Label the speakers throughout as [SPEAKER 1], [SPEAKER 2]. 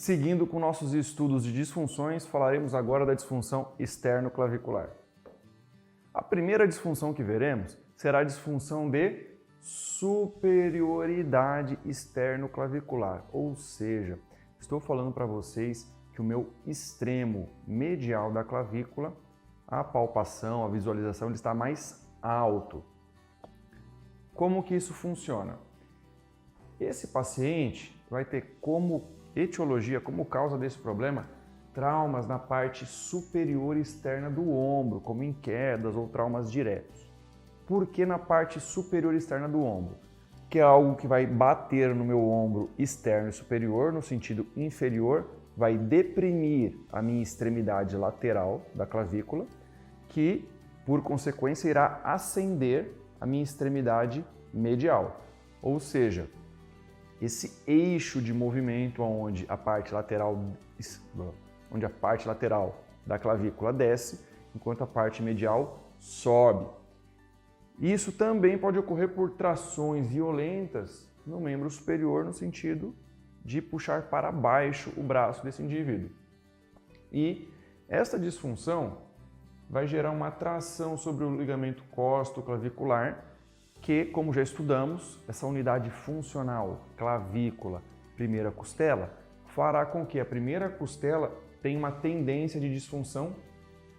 [SPEAKER 1] Seguindo com nossos estudos de disfunções, falaremos agora da disfunção externo-clavicular. A primeira disfunção que veremos será a disfunção de superioridade externo-clavicular, ou seja, estou falando para vocês que o meu extremo medial da clavícula, a palpação, a visualização, ele está mais alto. Como que isso funciona? Esse paciente vai ter como etiologia, como causa desse problema, traumas na parte superior externa do ombro, como em quedas ou traumas diretos. Por que na parte superior externa do ombro? Que é algo que vai bater no meu ombro externo e superior, no sentido inferior, vai deprimir a minha extremidade lateral da clavícula, que, por consequência, irá ascender a minha extremidade medial. Ou seja, esse eixo de movimento onde a parte lateral da clavícula desce, enquanto a parte medial sobe. Isso também pode ocorrer por trações violentas no membro superior, no sentido de puxar para baixo o braço desse indivíduo. E essa disfunção vai gerar uma tração sobre o ligamento costoclavicular, que, como já estudamos, essa unidade funcional, clavícula, primeira costela, fará com que a primeira costela tenha uma tendência de disfunção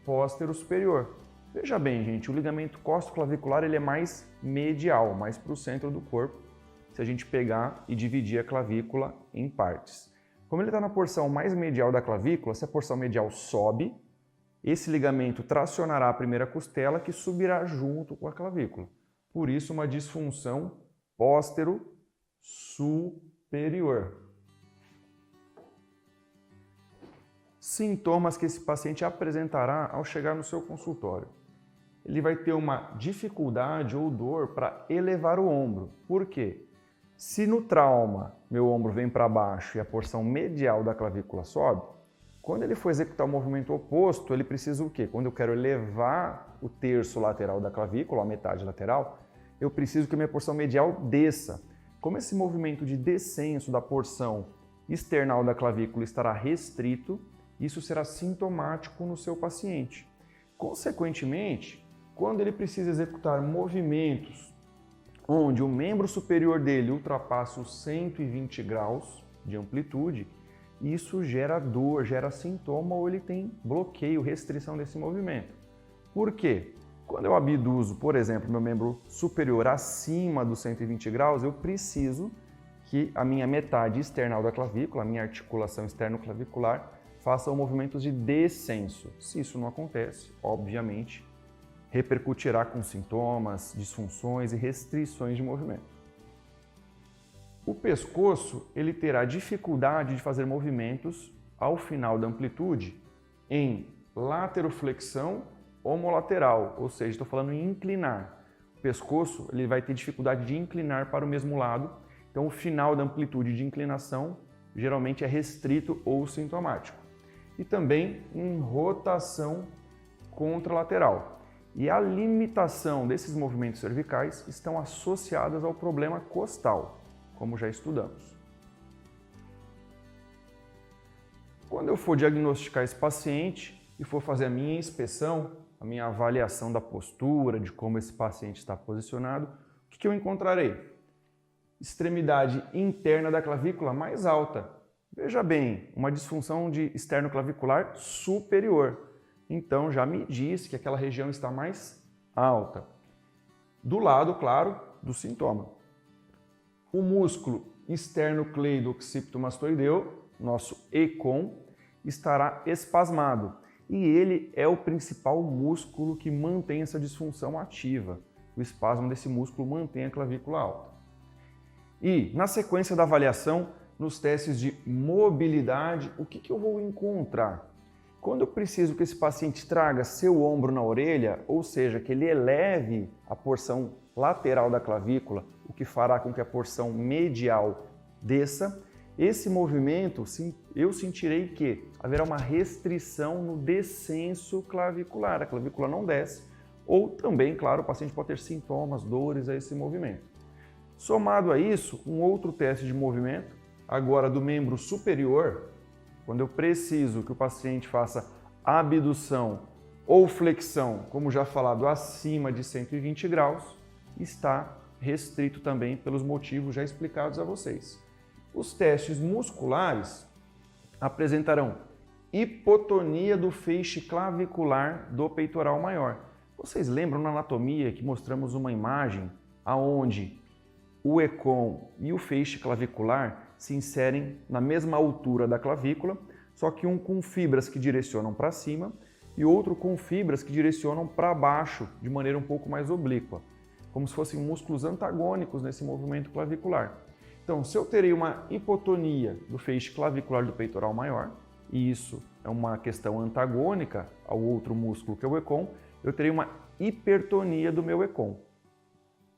[SPEAKER 1] póstero-superior. Veja bem, gente, o ligamento costoclavicular ele é mais medial, mais para o centro do corpo, se a gente pegar e dividir a clavícula em partes. Como ele está na porção mais medial da clavícula, se a porção medial sobe, esse ligamento tracionará a primeira costela, que subirá junto com a clavícula. Por isso, uma disfunção póstero-superior. Sintomas que esse paciente apresentará ao chegar no seu consultório. Ele vai ter uma dificuldade ou dor para elevar o ombro. Por quê? Se no trauma meu ombro vem para baixo e a porção medial da clavícula sobe, quando ele for executar o movimento oposto, ele precisa o quê? Quando eu quero elevar o terço lateral da clavícula, a metade lateral, eu preciso que a minha porção medial desça. Como esse movimento de descenso da porção external da clavícula estará restrito, isso será sintomático no seu paciente. Consequentemente, quando ele precisa executar movimentos onde o membro superior dele ultrapassa os 120 graus de amplitude, isso gera dor, gera sintoma ou ele tem bloqueio, restrição desse movimento. Por quê? Quando eu abduzo, por exemplo, meu membro superior acima dos 120 graus, eu preciso que a minha metade external da clavícula, a minha articulação externo-clavicular, faça movimentos de descenso. Se isso não acontece, obviamente, repercutirá com sintomas, disfunções e restrições de movimento. O pescoço ele terá dificuldade de fazer movimentos ao final da amplitude em lateroflexão homolateral, ou seja, estou falando em inclinar. O pescoço ele vai ter dificuldade de inclinar para o mesmo lado, então o final da amplitude de inclinação geralmente é restrito ou sintomático. E também em rotação contralateral. E a limitação desses movimentos cervicais estão associadas ao problema costal, como já estudamos. Quando eu for diagnosticar esse paciente e for fazer a minha inspeção, a minha avaliação da postura, de como esse paciente está posicionado, o que eu encontrarei? Extremidade interna da clavícula mais alta. Veja bem, uma disfunção de externo-clavicular superior. Então já me diz que aquela região está mais alta. Do lado, claro, do sintoma. O músculo externo-cleido-occipitomastoideu, nosso ECOM, estará espasmado. E ele é o principal músculo que mantém essa disfunção ativa. O espasmo desse músculo mantém a clavícula alta. E, na sequência da avaliação, nos testes de mobilidade, o que eu vou encontrar? Quando eu preciso que esse paciente traga seu ombro na orelha, ou seja, que ele eleve a porção lateral da clavícula, o que fará com que a porção medial desça, esse movimento eu sentirei que haverá uma restrição no descenso clavicular, a clavícula não desce, ou também, claro, o paciente pode ter sintomas, dores a esse movimento. Somado a isso, um outro teste de movimento, agora do membro superior, quando eu preciso que o paciente faça abdução ou flexão, como já falado, acima de 120 graus, está restrito também pelos motivos já explicados a vocês. Os testes musculares apresentarão hipotonia do feixe clavicular do peitoral maior. Vocês lembram na anatomia que mostramos uma imagem aonde o ECOM e o feixe clavicular se inserem na mesma altura da clavícula, só que um com fibras que direcionam para cima e outro com fibras que direcionam para baixo de maneira um pouco mais oblíqua, como se fossem músculos antagônicos nesse movimento clavicular. Então, se eu terei uma hipotonia do feixe clavicular do peitoral maior, e isso é uma questão antagônica ao outro músculo que é o ECOM, eu terei uma hipertonia do meu ECOM.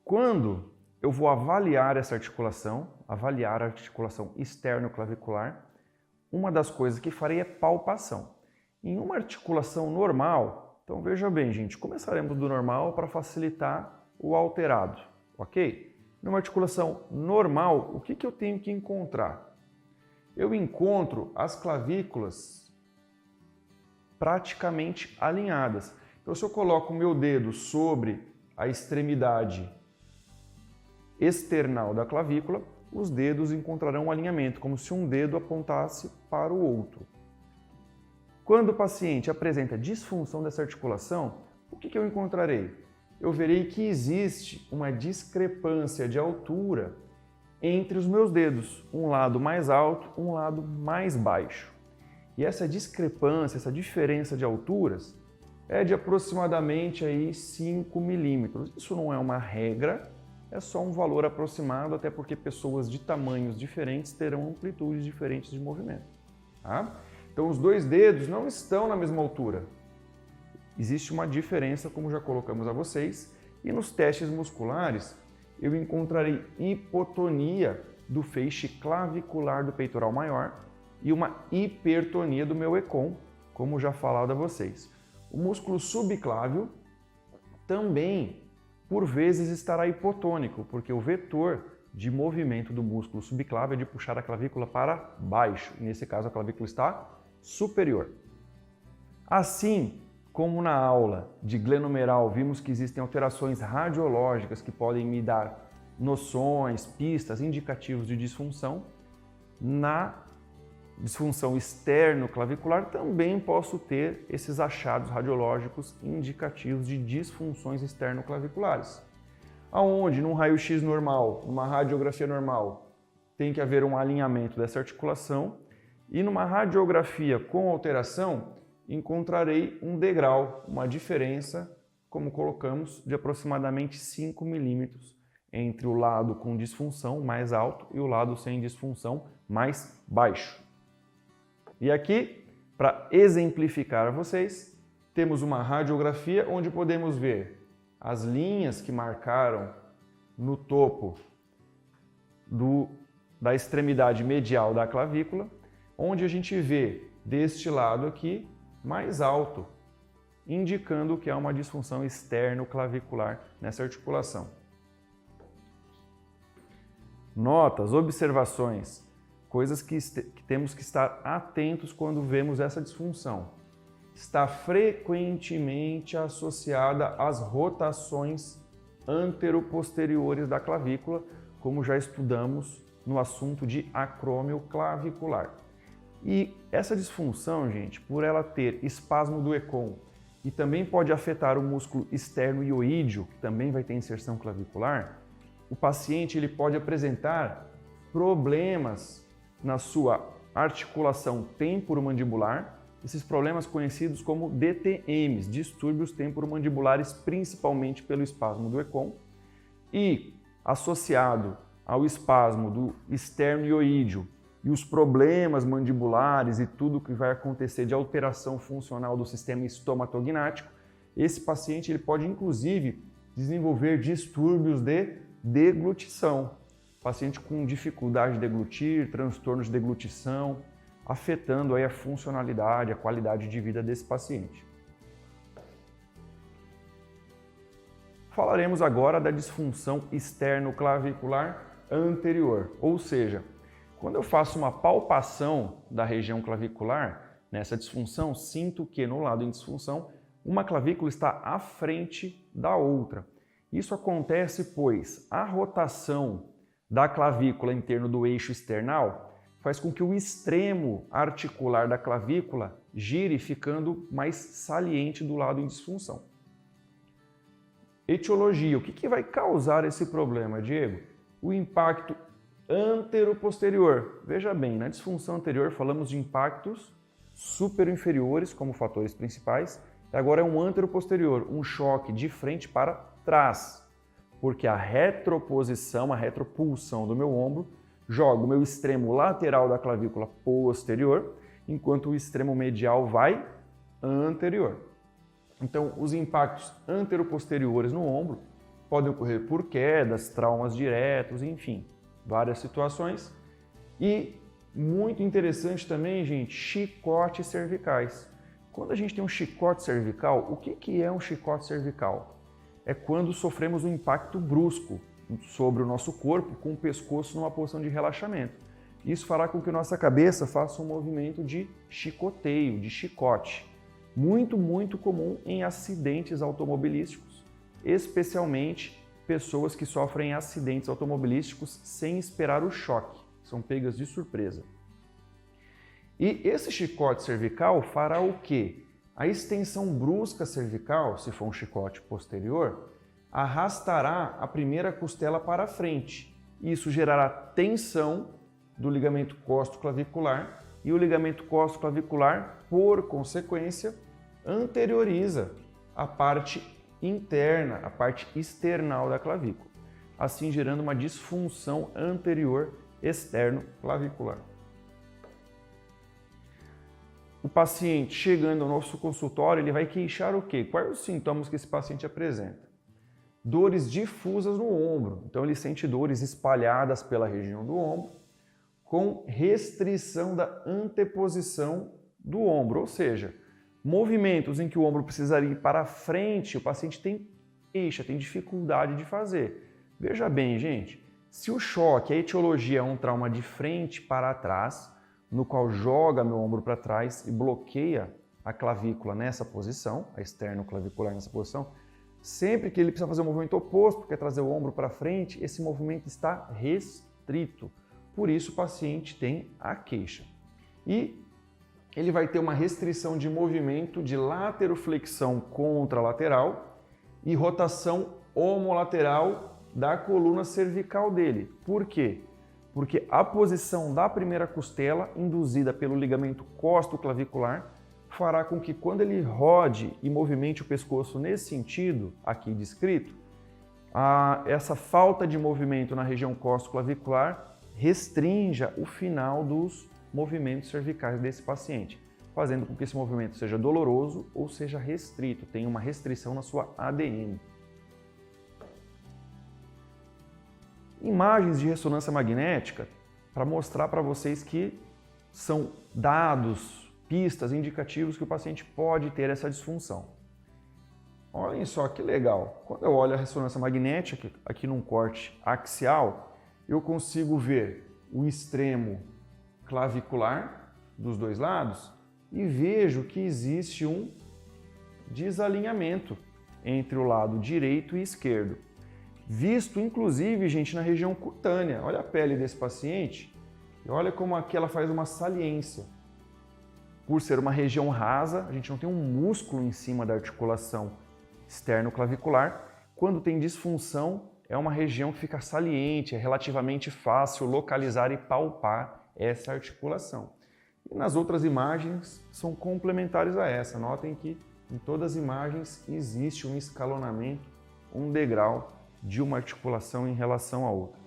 [SPEAKER 1] Quando eu vou avaliar essa articulação, avaliar a articulação externo-clavicular, uma das coisas que farei é palpação. Em uma articulação normal, então veja bem, gente, começaremos do normal para facilitar o alterado, ok? Numa articulação normal, o que eu tenho que encontrar? Eu encontro as clavículas praticamente alinhadas. Então, se eu coloco o meu dedo sobre a extremidade external da clavícula, os dedos encontrarão um alinhamento, como se um dedo apontasse para o outro. Quando o paciente apresenta disfunção dessa articulação, o que eu encontrarei? Eu verei que existe uma discrepância de altura entre os meus dedos, um lado mais alto, um lado mais baixo. E essa discrepância, essa diferença de alturas é de aproximadamente aí 5 milímetros. Isso não é uma regra, é só um valor aproximado, até porque pessoas de tamanhos diferentes terão amplitudes diferentes de movimento. Tá? Então os dois dedos não estão na mesma altura. Existe uma diferença, como já colocamos a vocês, e nos testes musculares eu encontrarei hipotonia do feixe clavicular do peitoral maior e uma hipertonia do meu ECOM, como já falado a vocês. O músculo subclávio também, por vezes, estará hipotônico, porque o vetor de movimento do músculo subclávio é de puxar a clavícula para baixo, e nesse caso a clavícula está superior. Assim como na aula de glenomeral vimos que existem alterações radiológicas que podem me dar noções, pistas, indicativos de disfunção, na disfunção externo-clavicular também posso ter esses achados radiológicos indicativos de disfunções externo-claviculares. Aonde num raio-x normal, numa radiografia normal, tem que haver um alinhamento dessa articulação e numa radiografia com alteração encontrarei um degrau, uma diferença, como colocamos, de aproximadamente 5 milímetros entre o lado com disfunção mais alto e o lado sem disfunção mais baixo. E aqui, para exemplificar a vocês, temos uma radiografia onde podemos ver as linhas que marcaram no topo da extremidade medial da clavícula, onde a gente vê deste lado aqui mais alto, indicando que há uma disfunção externo-clavicular nessa articulação. Notas, observações, coisas que temos que estar atentos quando vemos essa disfunção. Está frequentemente associada às rotações antero-posteriores da clavícula, como já estudamos no assunto de acrômio clavicular. E essa disfunção, gente, por ela ter espasmo do ECOM e também pode afetar o músculo externo ioídeo, que também vai ter inserção clavicular, o paciente ele pode apresentar problemas na sua articulação temporomandibular, esses problemas conhecidos como DTMs, distúrbios temporomandibulares, principalmente pelo espasmo do ECOM, e associado ao espasmo do externo ioídeo e os problemas mandibulares e tudo que vai acontecer de alteração funcional do sistema estomatognático, esse paciente ele pode inclusive desenvolver distúrbios de deglutição. Paciente com dificuldade de deglutir, transtornos de deglutição, afetando aí a funcionalidade, a qualidade de vida desse paciente. Falaremos agora da disfunção externo-clavicular anterior, ou seja, Quando eu faço uma palpação da região clavicular, nessa disfunção, sinto que no lado em disfunção, uma clavícula está à frente da outra. Isso acontece pois a rotação da clavícula em torno do eixo external faz com que o extremo articular da clavícula gire, ficando mais saliente do lado em disfunção. Etiologia. O que vai causar esse problema, Diego? O impacto antero-posterior. Veja bem, na disfunção anterior falamos de impactos supero-inferiores como fatores principais, e agora é um antero-posterior, um choque de frente para trás, porque a retroposição, a retropulsão do meu ombro joga o meu extremo lateral da clavícula posterior, enquanto o extremo medial vai anterior. Então, os impactos antero-posteriores no ombro podem ocorrer por quedas, traumas diretos, enfim, várias situações. E, muito interessante também, gente, chicotes cervicais. Quando a gente tem um chicote cervical, o que é um chicote cervical? É quando sofremos um impacto brusco sobre o nosso corpo com o pescoço numa posição de relaxamento. Isso fará com que nossa cabeça faça um movimento de chicoteio, de chicote. Muito, muito comum em acidentes automobilísticos, especialmente pessoas que sofrem acidentes automobilísticos sem esperar o choque, são pegas de surpresa. E esse chicote cervical fará o quê? A extensão brusca cervical, se for um chicote posterior, arrastará a primeira costela para frente. Isso gerará tensão do ligamento costoclavicular e o ligamento costoclavicular, por consequência, anterioriza a parte interna, a parte external da clavícula, assim gerando uma disfunção anterior externo clavicular. O paciente chegando ao nosso consultório, ele vai queixar o quê? Quais os sintomas que esse paciente apresenta? Dores difusas no ombro, então ele sente dores espalhadas pela região do ombro, com restrição da anteposição do ombro, ou seja, movimentos em que o ombro precisaria ir para frente, o paciente tem queixa, tem dificuldade de fazer. Veja bem, gente, se o choque, a etiologia é um trauma de frente para trás, no qual joga meu ombro para trás e bloqueia a clavícula nessa posição, a externo-clavicular nessa posição, sempre que ele precisa fazer um movimento oposto, que é trazer o ombro para frente, esse movimento está restrito. Por isso o paciente tem a queixa. E ele vai ter uma restrição de movimento de lateroflexão contralateral e rotação homolateral da coluna cervical dele. Por quê? Porque a posição da primeira costela, induzida pelo ligamento costoclavicular, fará com que quando ele rode e movimente o pescoço nesse sentido, aqui descrito, essa falta de movimento na região costoclavicular restrinja o final dos movimentos cervicais desse paciente, fazendo com que esse movimento seja doloroso ou seja restrito, tenha uma restrição na sua ADM. Imagens de ressonância magnética para mostrar para vocês que são dados, pistas, indicativos que o paciente pode ter essa disfunção. Olhem só que legal, quando eu olho a ressonância magnética aqui num corte axial, eu consigo ver o extremo clavicular dos dois lados e vejo que existe um desalinhamento entre o lado direito e esquerdo. Visto inclusive, gente, na região cutânea. Olha a pele desse paciente e olha como aqui ela faz uma saliência. Por ser uma região rasa, a gente não tem um músculo em cima da articulação externo-clavicular. Quando tem disfunção, é uma região que fica saliente, é relativamente fácil localizar e palpar essa articulação. E nas outras imagens são complementares a essa. Notem que em todas as imagens existe um escalonamento, um degrau de uma articulação em relação à outra.